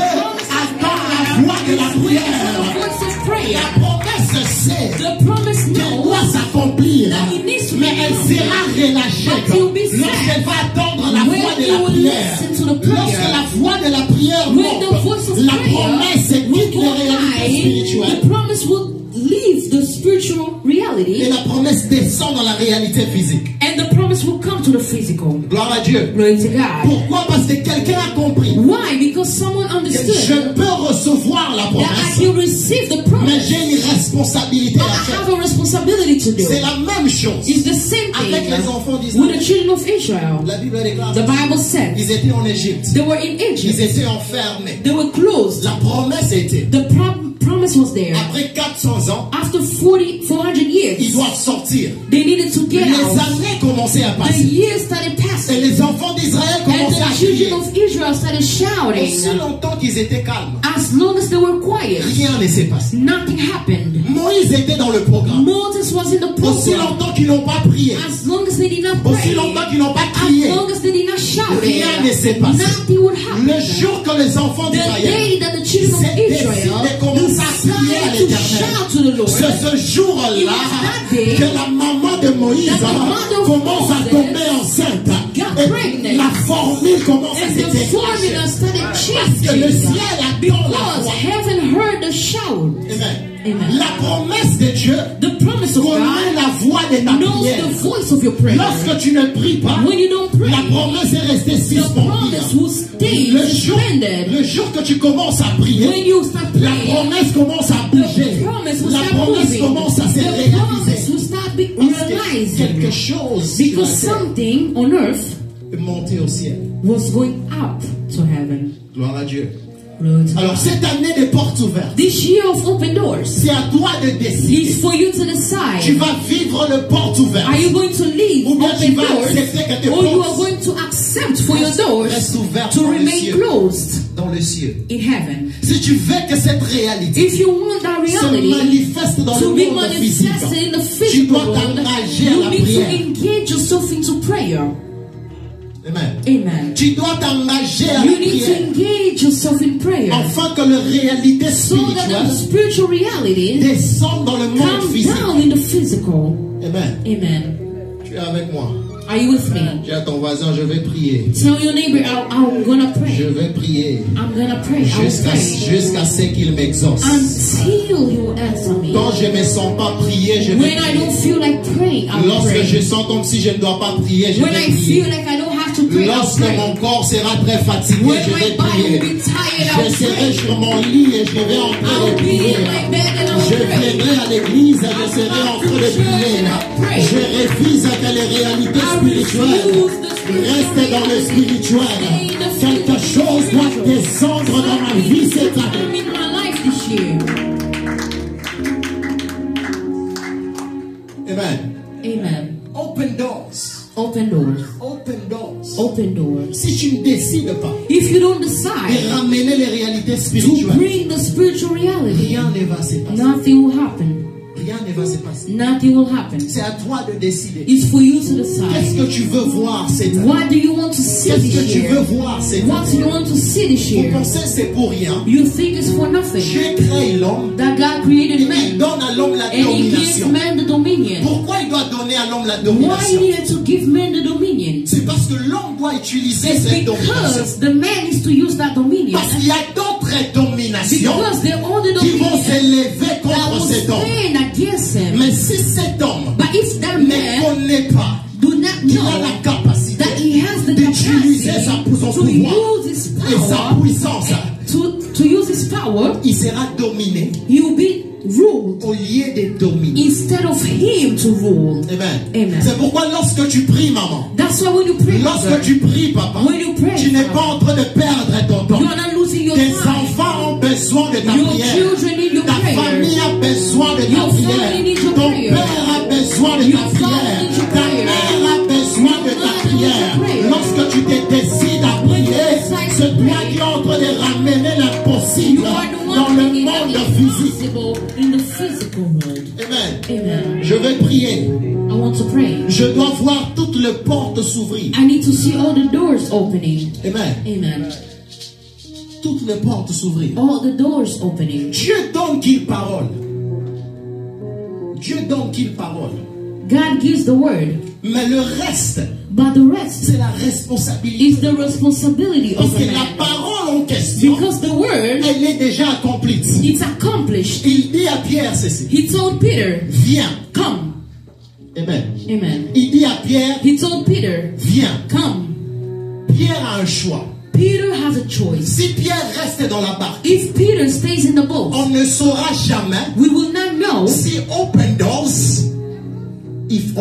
attend la voix de la prière. the voice of prayer. La promesse sait The promise qu'elle knows doit s'accomplir, that it needs to mais elle be sera relâchée But you'll be lorsqu'elle va attendre la when voix de you la will prière. listen to the prayer. Lorsque la voix de la prière When the monte, voice of la prayer promesse will quitte go les réalités high, spirituelles the promise will leave the spiritual et reality la promesse descend dans la réalité physique. and the promise will come to the physical. Gloire à Dieu. Glory to God. Pourquoi? Parce que quelqu'un a compris Why? Because someone que je understood peux recevoir la that I promesse, can receive the mais promise, j'ai une responsabilité but à I faire. have a responsibility to do. C'est la même chose It's the same avec les thing enfants with the d'Israël. children of Israel. La Bible déclare The Bible said ils étaient en Égypte, they were in ils Egypt. étaient enfermés. They were closed. La promesse était, The promise was there. après 400 ans, After 400 ils years, doivent sortir. they needed to get Les out. années commençaient à The passer. years started Et passing. les enfants d'Israël And commençaient à the crier. children of Israel started Aussi shouting. longtemps qu'ils étaient calmes, As long as they were quiet, rien ne s'est passé. nothing happened. Moïse était dans le programme. Moses was in the Aussi program. longtemps qu'ils n'ont pas prié, As long as they did not aussi pray, longtemps qu'ils n'ont pas as crié, long as they did not shout, rien ne s'est passé. nothing would happen. Le jour que les enfants The d'Israël day that the children of s'est Israel décidé de commencer à prier à decided to l'Éternel, shout to the Lord, c'est ce jour-là que la maman de Moïse commence à tomber enceinte. Et la formule commence à and se the formula déclencher. started Parce que le changing ciel attend la because voix. heaven heard the shout. Amen. Amen. La promesse de Dieu The promise of connaît God la voix de ta knows prière. the voice of your prayer. Lorsque tu ne pries pas, When you don't pray, la promesse est restée the suspendue. promise will stay Le suspended. jour que tu commences à prier, When you start la praying, promesse commence à bouger. the promise will La start promesse moving. commence à se The promise réaliser. will start being Parce que quelque realized chose because sur la terre something on earth est monté au ciel. was going up to heaven. Gloire à Dieu. Glory to Alors God. cette année des portes ouvertes, This year of open doors c'est à toi de décider. is for you to Tu decide. vas vivre le porte ouverte. Are you going to leave Ou bien tu open vas doors, accepter que tes or you are portes going to accept for your doors restent ouvertes to dans le remain ciel. closed Dans le ciel. in heaven? Si tu veux que cette réalité If you want that se reality manifeste dans to le be monde physique, manifested in the tu physical dois world, t'engager à you la need to prière. engage yourself into prayer. Amen. Amen. Tu dois t'engager à la You need to prière engage yourself in prayer afin que la réalité so that the spirituelle spiritual reality descende dans le monde come physique. down in the physical. Amen. Amen. Tu es avec moi. Are you with me? Dis à ton voisin, je vais prier. Tell your neighbor, I'm gonna Je pray. vais prier I'm gonna pray. I'll pray jusqu'à ce qu'il m'exauce. until you answer me. Quand je ne me sens pas prier, je vais When I don't prier. feel like praying, I'll Lorsque pray. je sens comme si je ne dois pas prier, je When vais I feel prier. like I don't have to pray, I'll Lorsque pray. mon corps sera très fatigué, When je my vais body will prier. be tired, Je I'll serai pray. sur mon lit et je vais en train I'll de be prier. in my bed and I'll Je pray. viendrai à l'église et je serai en train de prier. Je refuse que les réalités spirituelles restent dans le spirituel. Quelque chose doit descendre dans ma vie cette année. I'm in my life this year. Amen. Amen. Open doors. Open doors. Open doors. Open doors. Si tu ne décides pas If you don't de decide ramener les réalités to spirituelles, bring the spiritual reality, rien ne va se passer. nothing will happen. Rien ne va se passer. Nothing will happen. C'est à toi de décider. It's for you to Qu'est-ce decide. que tu veux voir cette année? What do you want to see Qu'est-ce this que tu veux year? voir cette What do you année? want to see this Vous year? pensez que c'est pour rien. You think it's for nothing. Dieu crée l'homme That God et created il man donne à l'homme la and He gives domination. man the dominion. Pourquoi il doit donner à l'homme la Why domination? He had to give man the dominion? C'est parce que l'homme doit utiliser It's cette domination. because the man is to use that dominion. Parce qu'il y a d'autres dominations Because the other qui vont dominion s'élever that contre will cet homme. stand against him. Mais si cet homme But if that ne man connaît pas do not qu'il a know la capacité that he has the d'utiliser capacity son to pouvoir use his et sa power, puissance, to use his power, il sera dominé he will be ruled au lieu de dominer. instead of him to rule. Amen. Amen. C'est pourquoi lorsque tu pries, maman, That's why when you pray, lorsque mother, tu pries, papa, when you pray, tu n'es pas en train de perdre ton temps. you are not losing your Tes time. enfants ont besoin de ta Your prière. children need your Ta prayer. famille a besoin de ta Your family needs your prière. Ton prayer. père a besoin de ta Your father prière. needs your Ta prayer. mère a besoin de ta Your mother needs prière. your prayer. Lorsque tu te décides à prier, c'est toi qui es en train de ramener l'impossible You are the one dans le making monde it physique. impossible in the physical world. Amen. Amen. Je vais prier. I want to pray. Je dois voir toutes les portes s'ouvrir. I need to see all the doors opening. Amen. Amen. Toutes les portes s'ouvrir. All the doors opening. Dieu donne qu'il parole. Dieu donne qu'il parole. God gives the word, Mais le reste, but the rest c'est la responsabilité. is the responsibility Parce of que the la man. parole en question, Because the word, elle est déjà accomplie. it's accomplished. Il dit à Pierre ceci. He told Peter, Viens. come. Amen. Amen. Il dit à Pierre, He told Peter, viens. come. Pierre a un choix. Peter has a choice. Si Pierre reste dans la barque, If Peter stays in the boat, on ne saura jamais we will not know si open doors, if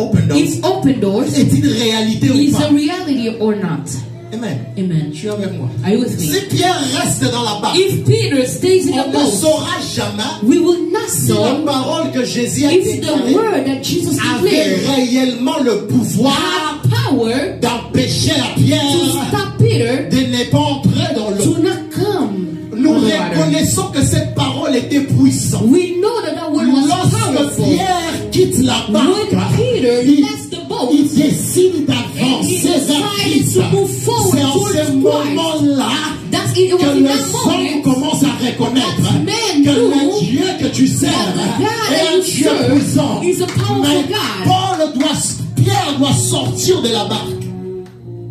open doors est une réalité ou is pas. a reality or not. Amen. Amen. Tu es avec moi. Are you with me? Si Pierre reste dans la barque, If Peter stays in on the ne boat, saura jamais we will not si la know parole que Jésus a if the déclarée word that Jesus avait declared réellement le pouvoir had power d'empêcher à to Pierre stop Peter de ne pas entrer dans l'eau. to not come. Nous on the water. reconnaissons que cette parole était puissante. We know that that word was Lorsque powerful. Pierre quitte la When barque, Peter il, left the boat, il décide and d'avancer he vers decided Christ. to move forward C'est en towards ce Christ. moment-là That's it. It was que in les that hommes moment commencent à reconnaître that men que knew le Dieu que tu sers that the God est that un you Dieu serve puissant. is a powerful Mais God. Pierre doit sortir de la barque.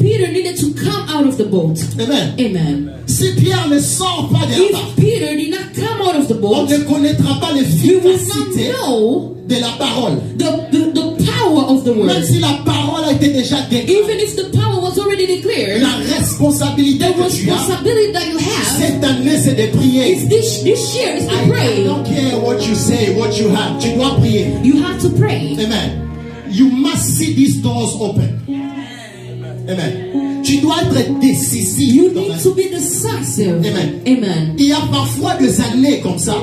Peter needed to come out of the boat. Amen. Amen. Si Pierre ne sort pas de la If barque, Peter did not come out of the on boat, ne connaîtra pas we will l'efficacité not know de la parole. the power of the Même word. si la parole a été déjà déclarée, Even if the power was already declared, la responsabilité the que tu as responsibility that you have cette année, c'est de prier. is this year is to I pray. don't care what you say, what you have. Tu dois prier. You have to pray. Amen. You must see these doors open. Amen. Tu dois être décisif. You dans la need vie. to be decisive. Amen. Amen. Il y a parfois des années comme ça.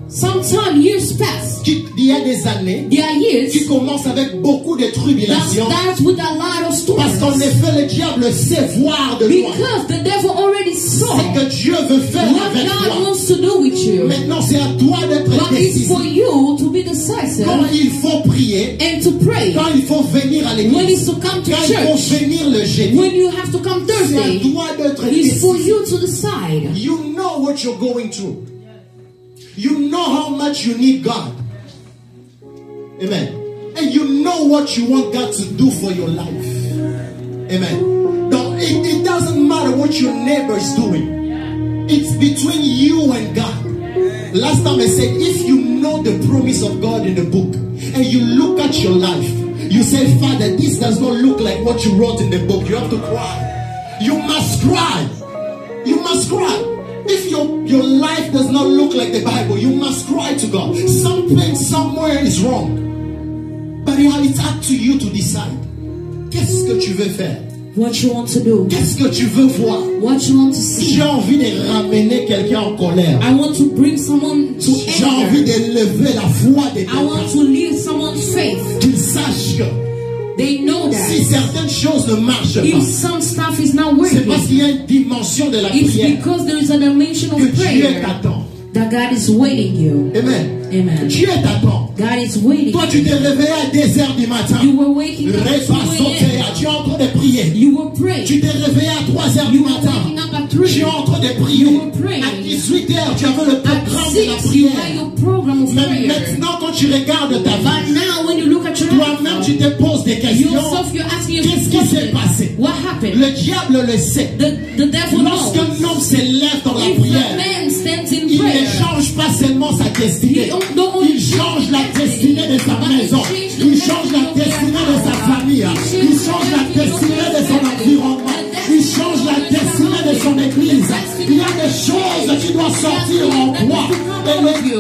Sometimes years pass. Il y a des années There are years qui commencent avec beaucoup de that tribulations. starts with a lot of Parce qu'en storms. effet, le diable sait voir de loin. Because the devil already saw C'est que Dieu veut faire what avec God toi. wants to do with you. Maintenant, c'est à toi d'être But it's décisif. for you to be decisive Quand il faut prier, and to pray. quand il faut venir à When l'église, it's to come to quand il faut church, venir le jeudi, when you have to come c'est à Thursday, toi d'être it's for décisif. you to decide. You know what you're going through. You know how much you need God. Amen. And you know what you want God to do for your life. Amen. Now, it doesn't matter what your neighbor is doing. It's between you and God. Last time I said, if you know the promise of God in the book, and you look at your life, you say, Father, this does not look like what you wrote in the book. You have to cry. You must cry. You must cry. If your life does not look like the Bible, you must cry to God. Something somewhere is wrong. But it's up to you to decide. Qu'est-ce que tu veux faire? What you want to do. Qu'est-ce que tu veux voir? What you want to see. J'ai envie de ramener quelqu'un en colère. I want to bring someone to J'ai envie anger. d'élever la foi de I want quelqu'un. to lead someone's faith. Qu'il sache que They know si that certaines choses ne marchent if pas, some stuff is not c'est parce working, qu'il y a une dimension de la it's prière because there is a dimension que of Dieu prayer t'attend. that God is waiting you. Amen. Amen. Dieu t'attend. God is waiting. Toi, tu t'es réveillé à 2h du matin. You were waking up at 2 Repasotea, a.m. tu es en train de prier. You were praying. Tu t'es réveillé à 3h du You were matin. waking up at Tu 3. es en train de prier. You were praying. À 18h, tu avais le At programme de la 6, you had prière. your program of Mais prayer. maintenant, quand tu regardes ta vie, But now when you look at your toi-même, tu life, te poses des questions. yourself, you're asking Qu'est-ce qui s'est yourself, passé? what happened? Le diable le sait. The devil Lorsqu'un knows. homme s'élève dans la If prière, a man stands in il ne prayer, change pas seulement sa destinée. Il change la destinée de sa maison. Il change la destinée de sa famille. Il change la destinée de son environnement. Il change la destinée de son église. Il y a des choses que tu dois sortir en toi. Il y a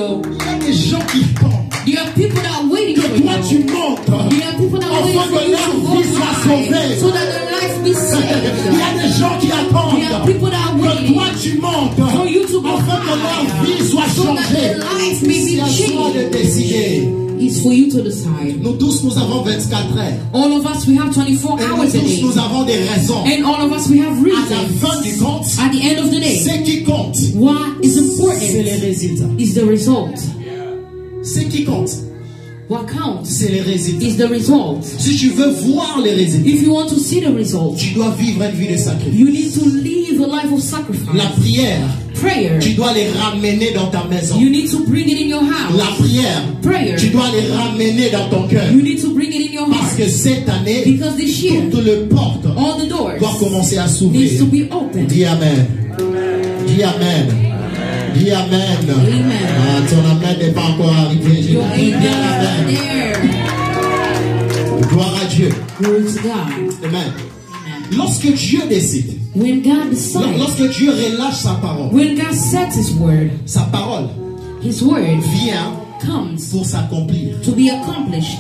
des gens qui tombent. There are people that are waiting for Que toi tu you. montes. There are people that are waiting Afin for que you leur to go vie soit sauvée. high, so that their life be Il y a saved. des gens qui attendent. There are people that are Que waiting toi tu montes. for you to go Afin que leur high, vie soit so that changée. their life may be C'est à toi de changed. décider. It's for you to decide. Nous tous, nous avons 24 heures. All of us, we have 24 Et nous hours a tous, day. nous avons des raisons. And all of us, we have À la reasons. fin du compte, At the end of the day, ce qui compte, what is c'est important les résultats. is the result. Ce qui compte, What counts c'est les résultats. is the result. Si tu veux voir les résultats, If you want to see the result, tu dois vivre une vie de sacrifice. you need to live a life of La sacrifice. prière, Prayer, tu dois les ramener dans ta maison. you need to bring it in your La house. prière, Prayer, tu dois les ramener dans ton cœur. you need to bring it in your Parce heart. que cette année, Because this year, toutes les portes all the doors doivent commencer à needs s'ouvrir. to be open. Dis Amen. Dis Amen. Dis Amen. Amen. Ah, ton Amen n'est pas encore arrivé. J'ai Your dit amen bien is Amen. there. Gloire à Dieu. Glory to God. Amen. Amen. Lorsque Dieu décide, When God decides, lorsque Dieu relâche sa parole, when God sets His word, sa parole His word vient comes pour s'accomplir. to be accomplished.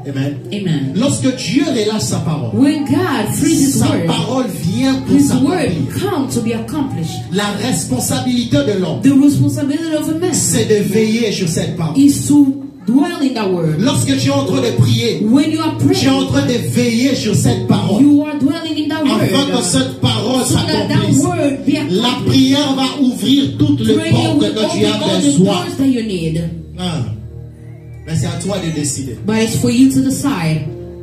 Amen. Amen. Lorsque Dieu relâche sa parole, When God frees His sa word, parole vient pour His s'accomplir. word comes to be accomplished. La responsabilité de l'homme, The responsibility of a man c'est de veiller sur cette parole. is to dwell in that word. Lorsque tu es en train de prier, When you are tu es en praying, train de veiller sur cette parole. you are dwelling in that Afin que word. cette parole So that that s'accomplisse. word be La accomplished. prière va ouvrir toutes les Prayer portes will que tu open as all the besoin. doors that you need. Ah. Mais c'est à toi de décider. But it's for you to decide.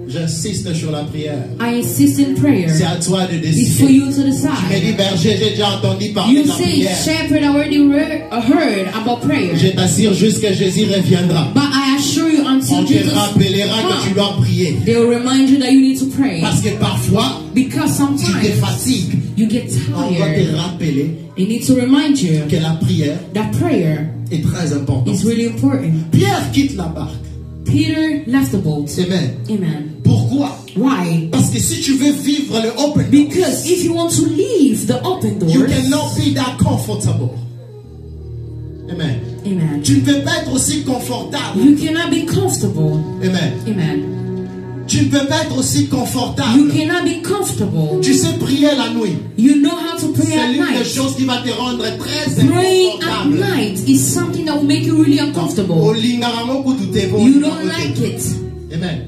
J'insiste sur la prière. I insist in prayer. C'est à toi de It's for décider. you to Tu me decide. dis, berger, j'ai déjà entendu parler You de la say, prière. Shepherd, I already heard about prayer. Je t'assure juste que Jésus reviendra. But I assure you, On until te Jesus rappellera que tu comes, dois prier. they will remind you that you need to pray. Parce que parfois, Because tu te sometimes fatigues. you get On doit te tired. rappeler They need to remind you que la prière that prayer est très importante. is really important. Pierre quitte la barque. Peter left the boat. Amen. Amen. Pourquoi? Why? Parce que si tu veux vivre le open, Because if you want to leave the open you doors, cannot be that comfortable. Amen. amen, Tu ne peux pas être aussi confortable. you cannot be comfortable. Amen. Amen. Tu ne peux pas être aussi You confortable. cannot be comfortable. Tu sais prier la nuit. You know how to pray C'est at l'une des night. choses qui va te rendre très Praying at inconfortable. night is something that will make you really uncomfortable. You don't like it. Amen.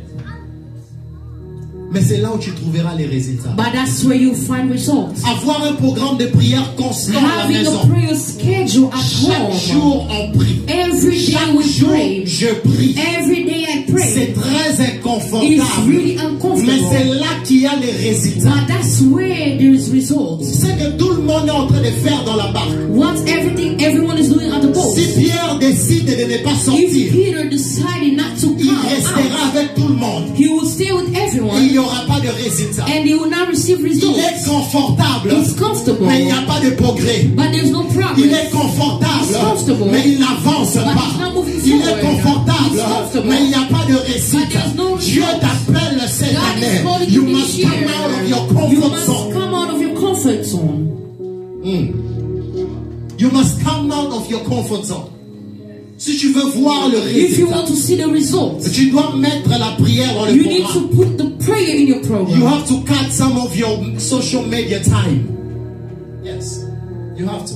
Mais c'est là où tu trouveras les résultats. But that's where you find results. Avoir un programme de prière constant à la Having maison. a prayer schedule at Chaque home. jour on prie. Every day Chaque we jour pray. je prie. Every day I pray. C'est très It's inconfortable. really Mais c'est uncomfortable. là qu'il y a les résultats. But that's where there is results. C'est que tout le monde est en train de faire dans la barque. What everyone is doing at the boat. Si Pierre décide de ne pas If sortir, Peter decided not to il come out, restera avec tout le monde. he will stay with Il everyone n'y aura pas de résultats. and he will not receive Il results. est confortable, It's comfortable, mais il n'y a pas de progrès. but there's no Il progress. est confortable, It's comfortable, mais il n'avance but pas. he's not moving Il est forward. confortable, It's comfortable, mais il n'y a pas de but réussite. there's no Dieu results. t'appelle cette God is année. calling You you must this come year. out of your You comfort must zone. come out of your comfort zone. You must come out of your comfort zone. Si tu veux voir le If you résultat, want to see the results, tu dois mettre la prière dans le you need to programme. put the prayer in your You program. have to cut some of your social media time. Yes, you have to.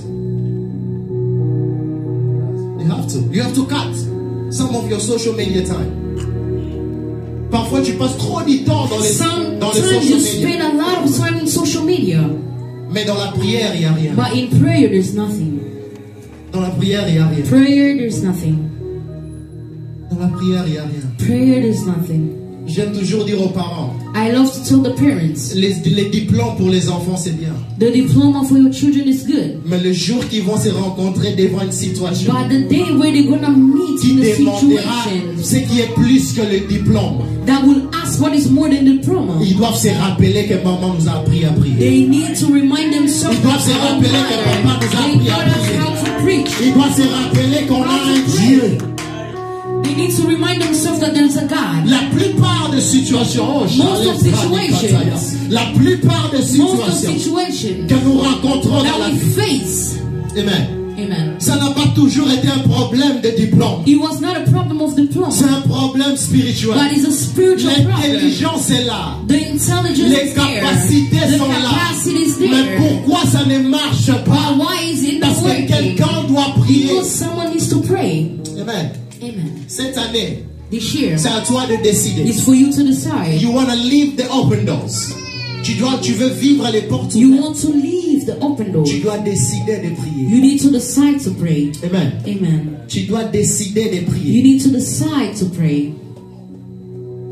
You have to. You have to cut some of your social media time. Parfois, tu passes trop du temps dans les Sometimes social you media. spend a lot of time in social media, Mais dans la prière, il n'y a rien. but in prayer there's nothing. Dans la prière, il n'y a rien. Prayer there's nothing. Dans la prière, il n'y a rien. Prayer there's nothing. J'aime toujours dire aux parents, I love to tell the parents, les diplômes pour les enfants, c'est bien. the diploma for your children is good, Mais le jour qu'ils vont se rencontrer devant une situation but the day where they're gonna meet qui in a demandera situation ce qui est plus que le diplôme, that will ask what is more than the diploma, ils doivent se rappeler que maman nous a appris à prier. they need to remind themselves Ils doivent se that our rappeler que papa mother, nous a they appris à taught us prier. how to preach. Ils doivent se rappeler qu'on a un Dieu. They need to remind themselves that there's a God. La plupart des situations, oh, Most of situations. la plupart des Most of situations situations que nous rencontrons dans that la we vie, face, amen, Amen. Ça n'a pas toujours été un problème de diplôme. It was not a problem of diploma. C'est un problème spirituel. But it's a spiritual problem. L'intelligence est là. The intelligence Les is there. capacités The sont là. capacity is Mais there. pourquoi ça ne marche pas? But why is it Parce not que working? quelqu'un doit prier. Because someone needs to pray. Amen. Amen. Cette année, This year, c'est à toi de décider. it's for you to decide. You want to leave the open doors. Tu veux vivre les portes You ouvertes. want to leave the open door. Tu dois décider de prier. You need to decide to pray. Amen. Amen. Tu dois décider de You prier. need to decide to pray.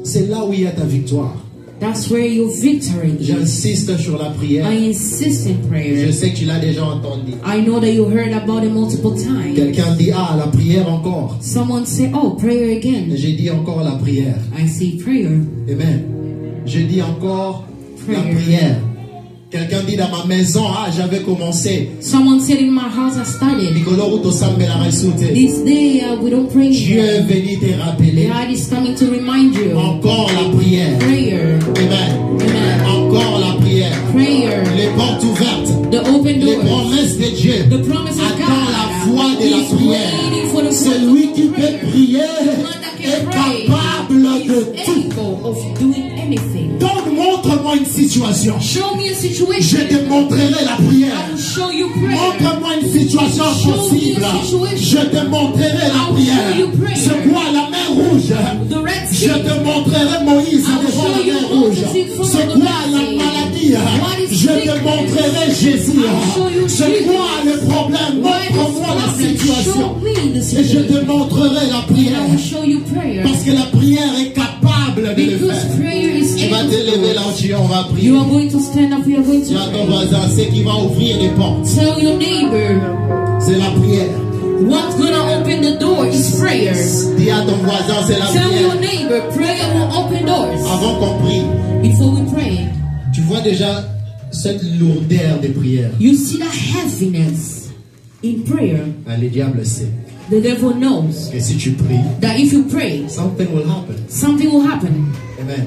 C'est là où il y a ta victoire. That's where your victory is. J'insiste sur la prière. I insist in Je prayer. sais que tu l'as déjà entendu. I know that you heard about it multiple times. Quelqu'un dit, ah, la prière encore. Someone say, oh, prayer again. J'ai dit encore la prière. I see prayer. Amen. Je dis encore la Prayer. prière. Quelqu'un dit dans ma maison, ah, j'avais commencé. Someone said in my house I started. This day we don't pray. Dieu est venu te rappeler. God is coming to remind you. Encore la prière. Prayer. Amen. Amen. Encore la prière. Prayer. Les portes ouvertes. The open Les doors. promesses de Dieu. The promise of Attends God. la voix de la He's prière. waiting for the Celui qui voice of peut prayer. prier The one that est can pray capable de is tout. able of doing anything. Donc montre-moi une situation. Show me a Je situation. te montrerai la prière. I will show you prayer. Montre-moi une situation possible. Je te montrerai la prière. C'est quoi la mer rouge? The Red Je Sea. te montrerai Moïse devant la mer rouge. C'est quoi la maladie? Je te montrerai Jésus. C'est quoi le problème? Montre-moi la situation. Et je te montrerai la I prière. will show you prayer. Parce que la prière est capable de le Because faire. prayer is Tu vas te lever là able. où tu es, on va prier. You are going to stand up. We are going Dis à to ton pray. voisin, c'est qui va ouvrir les portes. Tell your neighbor C'est la prière. what's gonna open the door is prayer. Dis à ton voisin, c'est la Tell your prière. neighbor prayer will open doors. Avant qu'on prie, Before we pray, tu vois déjà cette lourdeur de prière. you see the heaviness in prayer. Le diable sait The devil knows que si tu pries, that if you pray, something will happen. something will happen. Amen.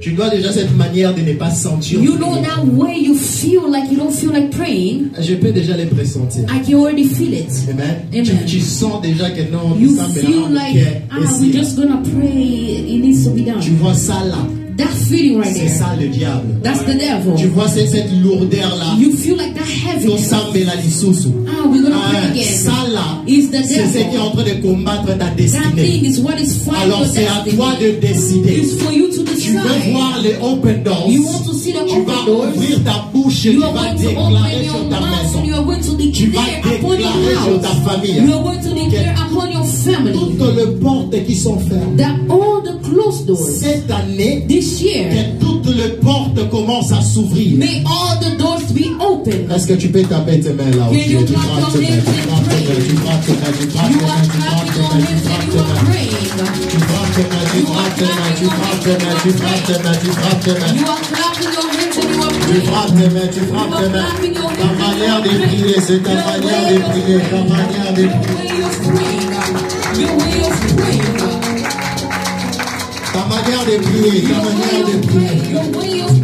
Tu dois déjà cette manière de ne pas sentir. You know prier. that way you feel like you don't feel like praying. Je peux déjà les pressentir. I can already feel it. Amen. Amen. Tu sens déjà que non, You ça me feel rend like, ok, we're ici. just gonna pray. It needs to be Tu done. vois ça là. That feeling right C'est there. ça le diable. That's the devil. Tu vois cette lourdeur là. You feel like that Ton heaviness. sang la lisusu. Ah, we're gonna pray again. Ça là, Is the c'est ce qui est devil. en train de combattre ta That destinée. thing is what is fighting Alors your c'est à toi destiny. de décider. It's for you to Tu veux decide. voir les open doors. You want to see the Tu vas open doors. ouvrir ta bouche et tu You are vas going to déclarer open sur your ta mouth maison. and you are going to Tu vas declare upon your déclarer sur ta house. famille. You are going to declare upon your family Toutes les portes qui sont fermées. that all the closed doors Cette année, this year, que toutes les portes commencent à s'ouvrir. may all the doors be open. Est-ce que tu peux taper tes mains là où Can tu you es? Tu clap frappes your tes mains, hands tu and frappes tes mains, pray? tu frappes tes mains, tu frappes You tes are mains, tu clapping frappes tes your mains, hands tu and frappes you tes are mains. praying. Tu frappes tes mains, tu frappes tes mains, tu frappes tes mains, tu frappes tes mains, tu frappes tes mains. You are clapping your hands and you are Tu praying. frappes tes mains, tu frappes tes mains. Ta manière de prier, c'est ta manière de prier, ta manière de Your prier. way of praying. Your way of praying. Ta manière de prier, ta manière de prier. Your way of